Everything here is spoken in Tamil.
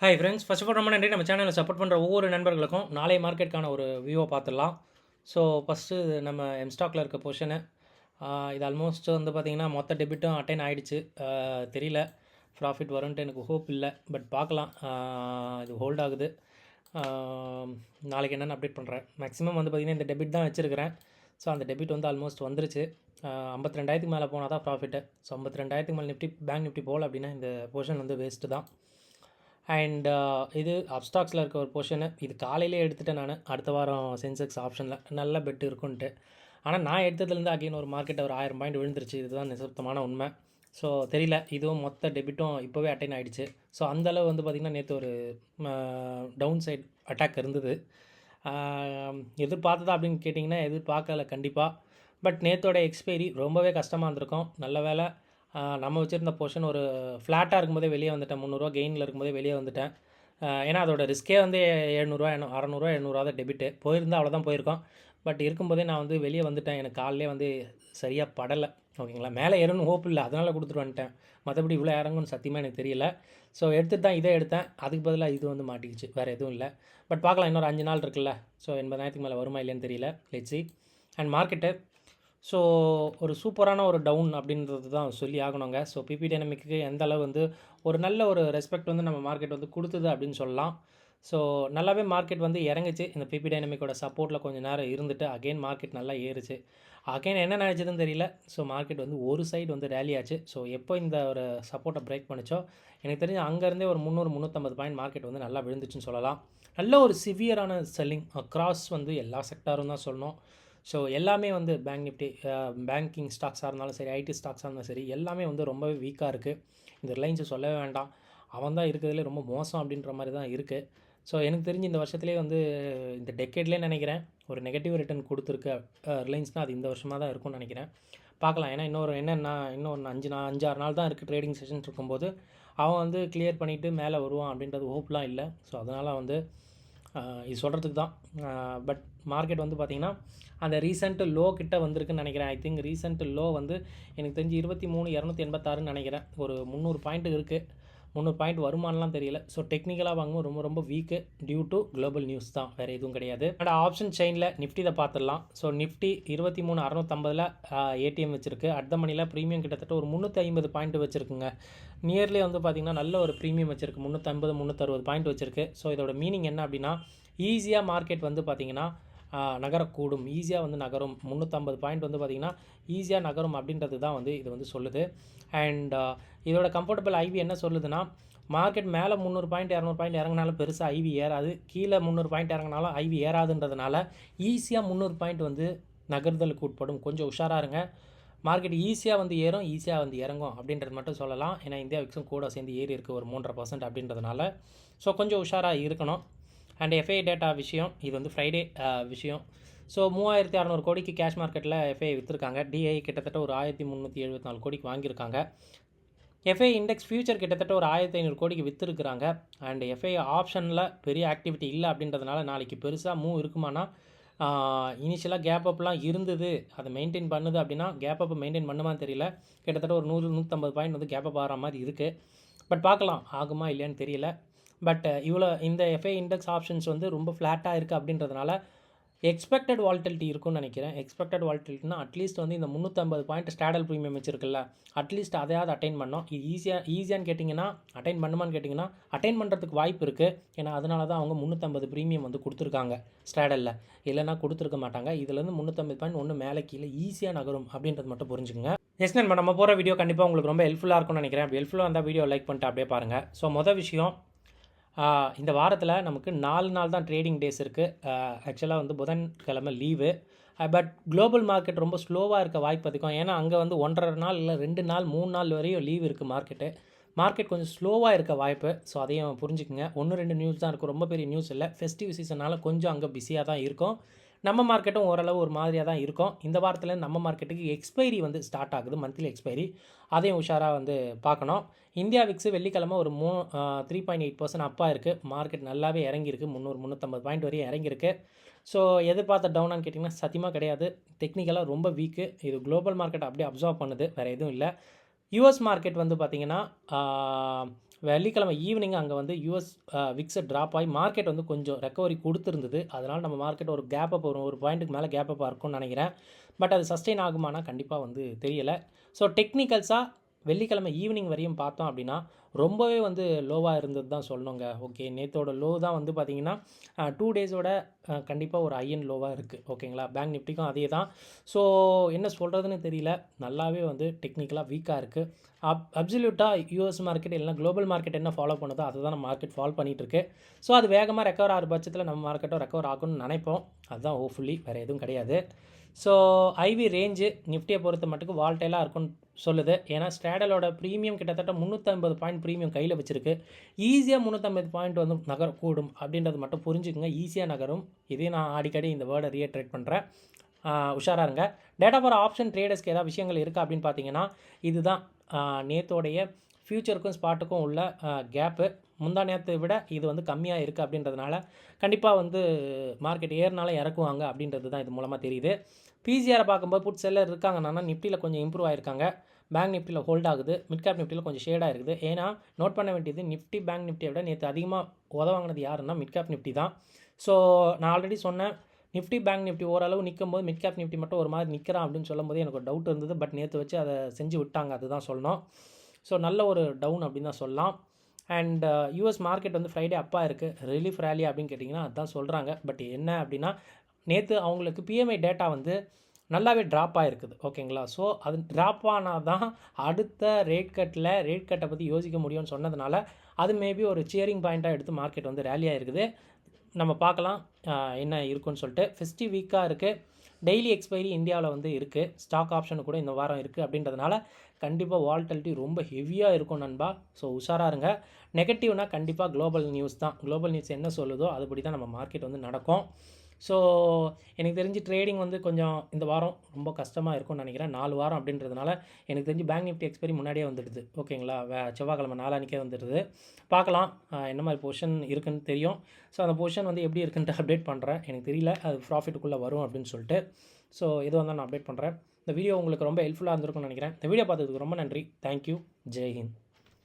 Hi friends, first of all ரொம்ப நன்றி நம்ம சேனலை சப்போர்ட் பண்ணுற ஒவ்வொரு நண்பர்களுக்கும். நாளைய மார்க்கெட்டுக்கான ஒரு வியூவை பார்த்துடலாம். ஸோ ஃபஸ்ட்டு நம்ம எம்ஸ்டாக்கில் இருக்க பொசிஷனு இது ஆல்மோஸ்ட் வந்து பார்த்திங்கன்னா மொத்த டெபிட்டும் அட்டைன் ஆகிடுச்சு. தெரியல ப்ராஃபிட் வரும்ன்ட்டு எனக்கு ஹோப் இல்லை, பட் பார்க்கலாம். இது ஹோல்ட் ஆகுது. நாளைக்கு என்னென்னு அப்டேட் பண்ணுறேன். மேக்ஸிமம் வந்து பார்த்திங்கன்னா இந்த டெபிட் தான் வச்சுருக்கிறேன். ஸோ அந்த டெபிட் வந்து ஆல்மோஸ்ட் வந்துருச்சு. 52,000 மேலே போனால் தான் ப்ராஃபிட்டு. ஸோ 52,000 மேலே பேங்க் நிஃப்டி போகல அப்படின்னா இந்த பொசிஷன் வந்து வேஸ்ட்டு தான். அண்ட் இது அப்ஸ்டாக்ஸில் இருக்க ஒரு பொசிஷனு. இது காலையிலே எடுத்துகிட்டேன் நான், அடுத்த வாரம் சென்செக்ஸ் ஆப்ஷனில் நல்ல பெட் இருக்குன்ட்டு. ஆனால் நான் எடுத்ததுலேருந்து அகைன் ஒரு மார்க்கெட் ஒரு 1000 பாயிண்ட் விழுந்துருச்சு. இதுதான் நிசப்தமான உண்மை. ஸோ தெரியல, இதுவும் மொத்த டெபிட்டும் இப்போவே அட்டைன் ஆகிடுச்சு. ஸோ அந்தளவு வந்து பார்த்திங்கன்னா நேற்று ஒரு டவுன் சைட் அட்டாக் இருந்தது. எதிர்பார்த்ததா அப்படின்னு கேட்டிங்கன்னா எதிர்பார்க்கல கண்டிப்பாக. பட் நேற்றோட எக்ஸ்பைரி ரொம்பவே கஷ்டமாக இருந்திருக்கும். நல்ல வேலை நம்ம வச்சுருந்த போர்ஷன் ஒரு ஃப்ளாட்டாக இருக்கும்போதே வெளியே வந்துட்டேன். 300 கெயினில் இருக்கும்போதே வெளியே வந்துட்டேன். ஏன்னா அதோட ரிஸ்க்கே வந்து 700 600 700 தான் டெபிட்டு போயிருந்தால் அவ்வளோதான் போயிருக்கோம். பட் இருக்கும்போதே நான் வந்து வெளியே வந்துட்டேன். எனக்கு காலையிலே வந்து சரியாக படலை, ஓகேங்களா. மேலே ஏறணும்னு ஹோப் இல்லை, அதனால் கொடுத்துட்டு வந்துட்டேன். மற்றபடி இவ்வளோ இறங்குன்னு சத்தியமாக எனக்கு தெரியல. ஸோ எடுத்துகிட்டு தான் இதை எடுத்தேன். அதுக்கு பதிலாக இது வந்து மாட்டிக்கிச்சு, வேறு எதுவும் இல்லை. பட் பார்க்கலாம், இன்னொரு 5 நாள் இருக்குல்ல. ஸோ 80,000 மேலே வருமா இல்லைன்னு தெரியல. Let's see. And market so ஒரு சூப்பரான ஒரு டவுன் அப்படின்றது தான் சொல்லி ஆகணுங்க. ஸோ பிபி டைனமிக்கு எந்த அளவு வந்து ஒரு நல்ல ஒரு ரெஸ்பெக்ட் வந்து நம்ம மார்க்கெட் வந்து கொடுத்தது அப்படின்னு சொல்லலாம். ஸோ நல்லாவே மார்க்கெட் வந்து இறங்குச்சு. இந்த பிபி டைனமிக்கோட சப்போர்ட்டில் கொஞ்சம் நேரம் இருந்துட்டு அகெயின் மார்க்கெட் நல்லா ஏறுச்சு. அகெயின் என்ன நினச்சதுன்னு தெரியல. ஸோ மார்க்கெட் வந்து ஒரு சைடு வந்து ரேலி ஆச்சு. ஸோ எப்போ இந்த ஒரு சப்போர்ட்டை பிரேக் பண்ணிச்சோ எனக்கு தெரிஞ்சு அங்கேருந்தே ஒரு 300-350 பாயிண்ட் மார்க்கெட் வந்து நல்லா விழுந்துச்சுன்னு சொல்லலாம். நல்ல ஒரு சிவியரான செல்லிங் அக்ராஸ் வந்து எல்லா செக்டாரும் தான் சொல்லணும். ஸோ எல்லாமே வந்து பேங்க் நிஃப்டி, பேங்கிங் ஸ்டாக்ஸாக இருந்தாலும் சரி, ஐடி ஸ்டாக்ஸாக இருந்தாலும் சரி, எல்லாமே வந்து ரொம்பவே வீக்காக இருக்குது. இந்த ரிலையன்ஸை சொல்லவே வேண்டாம், அவன் தான் இருக்கிறதுலே ரொம்ப மோசம் அப்படின்ற மாதிரி தான் இருக்குது. ஸோ எனக்கு தெரிஞ்சு இந்த வருஷத்துலேயே வந்து இந்த டெக்கேட்லேயே நினைக்கிறேன் ஒரு நெகட்டிவ் ரிட்டர்ன் கொடுத்துருக்க ரிலையன்ஸ்னால் அது இந்த வருஷமாக தான் இருக்கும்னு நினைக்கிறேன். பார்க்கலாம். ஏன்னா இன்னொரு 5-6 நாள் தான் இருக்குது ட்ரேடிங் செஷன்ஸ் இருக்கும்போது அவன் வந்து கிளியர் பண்ணிவிட்டு மேலே வருவான் அப்படின்றது ஹோப்லாம் இல்லை. ஸோ அதனால் வந்து இது சொல்கிறதுக்கு தான். பட் மார்க்கெட் வந்து பார்த்திங்கன்னா அந்த ரீசெண்ட் லோ கிட்ட வந்திருக்குன்னு நினைக்கிறேன். ஐ திங்க் ரீசெண்ட் லோ வந்து எனக்கு தெரிஞ்சு 23,286ன்னு நினைக்கிறேன். ஒரு 300 பாயிண்ட் இருக்குது. 300 பாயிண்ட் வருமானலாம் தெரியல. ஸோ டெக்னிக்கலாக வாங்கும்போது ரொம்ப ரொம்ப weak due to global news தான், வேறு எதுவும் கிடையாது. அண்ட் ஆப்ஷன் செயினில் நிஃப்டி இதை பார்த்துடலாம். ஸோ நிஃப்டி 23,650 ஏடிஎம் வச்சுருக்கு. அட் த மணியில் ப்ரீமியம் கிட்டத்தட்ட ஒரு 350 பாயிண்ட் வச்சுருக்குங்க. நியர்லி வந்து பார்த்திங்கன்னா நல்ல ஒரு ப்ரீமியம் வச்சுருக்கு. 350-360 பாயிண்ட் வச்சுருக்கு. ஸோ இதோட மீனிங் என்ன அப்படின்னா, ஈஸியாக மார்க்கெட் வந்து பார்த்திங்கன்னா நகரக்கூடும், ஈஸியாக வந்து நகரும். 350 பாயிண்ட் வந்து பார்த்திங்கன்னா ஈஸியாக நகரும் அப்படின்றது தான் வந்து இது வந்து சொல்லுது. அண்ட் இதோட கம்ஃபர்டபுள் ஐவி என்ன சொல்லுதுன்னா, மார்க்கெட் மேலே 300 பாயிண்ட் 200 பாயிண்ட் இறங்கினாலும் பெருசாக ஐவி ஏறாது, கீழே 300 பாயிண்ட் இறங்கினாலும் ஐவி ஏறாதுன்றதுனால ஈஸியாக 300 பாயிண்ட் வந்து நகர்தலுக்கு உட்படும். கொஞ்சம் உஷாராக இருங்க. மார்க்கெட் ஈஸியாக வந்து ஏறும், ஈஸியாக வந்து இறங்கும் அப்படின்றது மட்டும் சொல்லலாம். ஏன்னா இந்தியா விக்ஸும் கூட சேர்ந்து ஏறி இருக்குது ஒரு 3.5% அப்படின்றதுனால. ஸோ கொஞ்சம் உஷாராக இருக்கணும். அண்ட் எஃப்ஐ டேட்டா விஷயம், இது வந்து ஃப்ரைடே விஷயம். ஸோ 3,600 கோடிக்கு கேஷ் மார்க்கெட்டில் எஃப்ஐ விற்றுருக்காங்க. டிஐ கிட்டத்தட்ட ஒரு 1,374 கோடிக்கு வாங்கியிருக்காங்க. எஃப்ஐ இண்டெக்ஸ் ஃபியூச்சர் கிட்டத்தட்ட ஒரு 1,500 கோடிக்கு விற்றுருக்குறாங்க. அண்ட் எஃப்ஐ ஆப்ஷனில் பெரிய ஆக்டிவிட்டி இல்லை அப்படின்றதுனால நாளைக்கு பெருசாக மூவ் இருக்குமானா, இனிஷியலாக கேப் அப்லாம் இருந்தது, அதை மெயின்டைன் பண்ணுது அப்படின்னா கேப் அப் மெயின்டைன் பண்ணுமான்னு தெரியல. கிட்டத்தட்ட ஒரு 100-150 பாயிண்ட் வந்து கேப் அப் ஆகிற மாதிரி இருக்குது. பட் பார்க்கலாம் ஆகுமா இல்லையான்னு தெரியல. பட் இவ்வளோ இந்த எஃப்ஐ இண்டெக்ஸ் ஆப்ஷன்ஸ் வந்து ரொம்ப ஃப்ளாட்டாக இருக்குது அப்படின்றதுனால எக்ஸ்பெக்டட் வால்டிலிட்டி இருக்கும்னு நினைக்கிறேன். எக்ஸ்பெக்டட் வால்டிலிட்டினா அட்லீஸ்ட் வந்து இந்த 350 பாயிண்ட் ஸ்டாடல் ப்ரீமியம் வச்சுருக்குல்ல, அட்லீஸ்ட் அதையாவது அட்டைன் பண்ணோம். இது ஈஸியான்னு கேட்டிங்கன்னா அட்டைன் பண்ணுமான்னு கேட்டிங்கன்னா அட்டைன் பண்ணுறதுக்கு வாய்ப்பு இருக்குது. ஏன்னா அதனால தான் அவங்க 350 ப்ரீமியம் வந்து கொடுத்துருக்காங்க ஸ்டாடலில், இல்லைனா கொடுத்துருக்க மாட்டாங்க. இதுலேருந்து 350 பாயிண்ட் ஒன்று மேலே கீழே ஈஸியாக நகரும் அப்படின்றது மட்டும் புரிஞ்சுக்கோங்க. எஸ் நண்பா, நம்ம போகிற வீடியோ கண்டிப்பாக உங்களுக்கு ரொம்ப ஹெல்ப்ஃபுல்லாக இருக்கும்னு நினைக்கிறேன். அப்படி ஹெல்ப்ஃபுல்லாக இருந்தால் வீடியோ லைக் பண்ணிட்டு அப்படியே பாருங்கள். ஸோ மொதல் விஷயம், இந்த வாரத்தில் நமக்கு 4 நாள் தான் ட்ரேடிங் டேஸ் இருக்குது. ஆக்சுவலாக வந்து புதன்கிழமை லீவு. பட் குளோபல் மார்க்கெட் ரொம்ப ஸ்லோவாக இருக்க வாய்ப்பு அதிகம். ஏன்னா அங்கே வந்து 1.5 நாள் இல்லை 2 நாள் 3 நாள் வரையும் லீவ் இருக்குது மார்க்கெட் கொஞ்சம் ஸ்லோவாக இருக்க வாய்ப்பு. ஸோ அதையும் புரிஞ்சுக்குங்க. 1-2 நியூஸ் தான் இருக்கும், ரொம்ப பெரிய நியூஸ் இல்லை. ஃபெஸ்டிவ் சீசனால் கொஞ்சம் அங்கே பிஸியாக தான் இருக்கும். நம்ம மார்க்கெட்டும் ஓரளவு ஒரு மாதிரியாக தான் இருக்கும். இந்த வாரத்தில் நம்ம மார்க்கெட்டுக்கு எக்ஸ்பைரி வந்து ஸ்டார்ட் ஆகுது, மந்த்லி எக்ஸ்பைரி. அதையும் உஷாராக வந்து பார்க்கணும். இந்தியா விக்ஸு வெள்ளிக்கிழமை ஒரு 3.8% அப்பாக இருக்குது. மார்க்கெட் நல்லாவே இறங்கியிருக்கு, 300-350 பாயிண்ட் வரையும் இறங்கியிருக்கு. ஸோ எதிர்பார்த்த டவுனான்னு கேட்டிங்கன்னா சத்தியமாக கிடையாது. டெக்னிக்கலாக ரொம்ப வீக்கு. இது குளோபல் மார்க்கெட் அப்படியே அப்சர்வ் பண்ணுது, வேறு எதுவும் இல்லை. யூஎஸ் மார்க்கெட் வந்து பார்த்திங்கன்னா வெள்ளிக்கிழமை ஈவினிங் அங்கே வந்து யூஎஸ் விக்ஸை ட்ராப் ஆகி மார்க்கெட் வந்து கொஞ்சம் ரெக்கவரி கொடுத்துருந்தது. அதனால் நம்ம மார்க்கெட் ஒரு கேப் அப் வரும், ஒரு பாயிண்ட்டுக்கு மேலே கேப் அப்பாக இருக்கும்னு நினைக்கிறேன். பட் அது சஸ்டெயின் ஆகுமானா கண்டிப்பாக வந்து தெரியலை. ஸோ டெக்னிக்கல்ஸாக வெள்ளிக்கிழமை ஈவினிங் வரையும் பார்த்தோம் அப்படின்னா ரொம்பவே வந்து லோவாக இருந்தது தான் சொல்லணுங்க. ஓகே, நேற்றோட லோ தான் வந்து பார்த்திங்கன்னா 2 டேஸோட கண்டிப்பாக ஒரு ஹை அண்ட் லோவாக இருக்குது. ஓகேங்களா, பேங்க் நிஃப்டிக்கும் அதே தான். ஸோ என்ன சொல்கிறதுன்னு தெரியல, நல்லாவே வந்து டெக்னிக்கலாக வீக்காக இருக்குது. அப்சல்யூட்டாக யூஎஸ் மார்க்கெட் இல்லைனா குளோபல் மார்க்கெட் என்ன ஃபாலோ பண்ணுதோ அதை தான் நம்ம மார்க்கெட் ஃபாலோ பண்ணிகிட்ருக்கு. ஸோ அது வேகமாக ரெக்கவர் ஆகிற பட்சத்தில் நம்ம மார்க்கெட்டும் ரெக்கவர் ஆகும்னு நினைப்போம். அதுதான் ஹோப்ஃபுல்லி, வேறு எதுவும் கிடையாது. ஸோ ஐவி ரேஞ்சு நிஃப்டியை பொறுத்த மட்டுக்கு வால்டைலாக இருக்கும்னு சொல்லுது. ஏன்னா ஸ்ட்ராடலோட ப்ரீமியம் கிட்டத்தட்ட 350 பாயிண்ட் ப்ரீமியம் கையில் வச்சுருக்கு. ஈஸியாக 350 பாயிண்ட் வந்து நகரக்கூடும் அப்படின்றது மட்டும் புரிஞ்சுக்குங்க. ஈஸியாக நகரும். இதே நான் அடிக்கடி இந்த வேர்டை ரீட்ரேட் பண்ணுறேன். உஷாராக இருங்க. டேட்டா ஃபார் ஆப்ஷன் ட்ரேடர்ஸ்க்கு ஏதாவது விஷயங்கள் இருக்குது அப்படின்னு பார்த்தீங்கன்னா இதுதான் நேத்தோடைய ஃப்யூச்சருக்கும் ஸ்பாட்டுக்கும் உள்ள கேப்பு. முந்தா நேரத்தை விட இது வந்து கம்மியாக இருக்குது அப்படின்றதுனால கண்டிப்பாக வந்து மார்க்கெட் ஏறினாலும் இறக்குவாங்க அப்படின்றது தான் இது மூலமாக தெரியுது. பிசிஆரை பார்க்கும்போது புட் செல்லர் இருக்காங்கன்னா நிஃப்டியில் கொஞ்சம் இம்ப்ரூவ் ஆகிருக்காங்க. பேங்க் நிஃப்டியில் ஹோல்ட் ஆகுது. மிட் கேப் நிஃப்டியில் கொஞ்சம் ஷேடாக இருக்குது. ஏன்னா நோட் பண்ண வேண்டியது நிஃப்டி பேங்க் நிஃப்டியை விட நேற்று அதிகமாக உதவாங்கினது யாருன்னா மிட் கேப் நிஃப்டி தான். ஸோ நான் ஆல்ரெடி சொன்னேன், நிஃப்டி பேங்க் நிஃப்டி ஓரளவு நிற்கும் போது மிட் கேப் நிஃப்டி மட்டும் ஒரு மாதிரி நிற்கிறான் அப்படின்னு சொல்லும் போது எனக்கு ஒரு டவுட் இருந்தது. பட் நேற்று வச்சு அதை செஞ்சு விட்டாங்க, அதுதான் சொல்லணும். ஸோ நல்ல ஒரு டவுன் அப்படின்னு தான் சொல்லலாம். அண்ட் யூஎஸ் மார்க்கெட் வந்து ஃப்ரைடே அப்பா இருக்குது. ரிலீஃப் ரேலி அப்படின்னு கேட்டிங்கன்னா அதுதான் சொல்கிறாங்க. பட் என்ன அப்படின்னா நேற்று அவங்களுக்கு பிஎம்ஐ டேட்டா வந்து நல்லாவே ட்ராப் ஆகிருக்குது. ஓகேங்களா, ஸோ அது ட்ராப் ஆனால் தான் அடுத்த ரேட் கட்டை பற்றி யோசிக்க முடியும்னு சொன்னதுனால அது மேபி ஒரு சியரிங் பாயிண்ட்டாக எடுத்து மார்க்கெட் வந்து ரேலி ஆகிருக்குது. நம்ம பார்க்கலாம் என்ன இருக்குன்னு சொல்லிட்டு. ஃபெஸ்டிவ் வீக்காக இருக்குது. டெய்லி எக்ஸ்பைரி இந்தியாவில் வந்து இருக்குது. ஸ்டாக் ஆப்ஷனு கூட இந்த வாரம் இருக்குது அப்படின்றதுனால கண்டிப்பாக வால்டிலிட்டி ரொம்ப ஹெவியாக இருக்கும் நண்பா. ஸோ உஷாராக இருங்க. நெகட்டிவ்னால் கண்டிப்பாக குளோபல் நியூஸ் தான். குளோபல் நியூஸ் என்ன சொல்லுதோ அதுபடி தான் நம்ம மார்க்கெட் வந்து நடக்கும். ஸோ எனக்கு தெரிஞ்சு ட்ரேடிங் வந்து கொஞ்சம் இந்த வாரம் ரொம்ப கஷ்டமாக இருக்கும்னு நினைக்கிறேன். 4 வாரம் அப்படின்றதுனால எனக்கு தெரிஞ்சு பேங்க் நிஃப்டி எக்ஸ்பைரி முன்னாடியே வந்துடுது. ஓகேங்களா, செவ்வாய்க்கிழமை நாளானிக்கே வந்துடுது. பார்க்கலாம் என்ன மாதிரி பொசிஷன் இருக்குன்னு தெரியும். ஸோ அந்த பொசிஷன் வந்து எப்படி இருக்குன்ட்டு அப்டேட் பண்ணுறேன். எனக்கு தெரியல அது ப்ராஃபிட்டுக்குள்ளே வரும் அப்படின்னு சொல்லிட்டு. ஸோ எதுவாக இருந்தாலும் நான் அப்டேட் பண்ணுறேன். இந்த வீடியோ உங்களுக்கு ரொம்ப ஹெல்ப்ஃபுல்லாக இருந்திருக்கும்னு நினைக்கிறேன். இந்த வீடியோ பார்த்ததுக்கு ரொம்ப நன்றி. தேங்க்யூ. ஜெய் ஹிந்த்.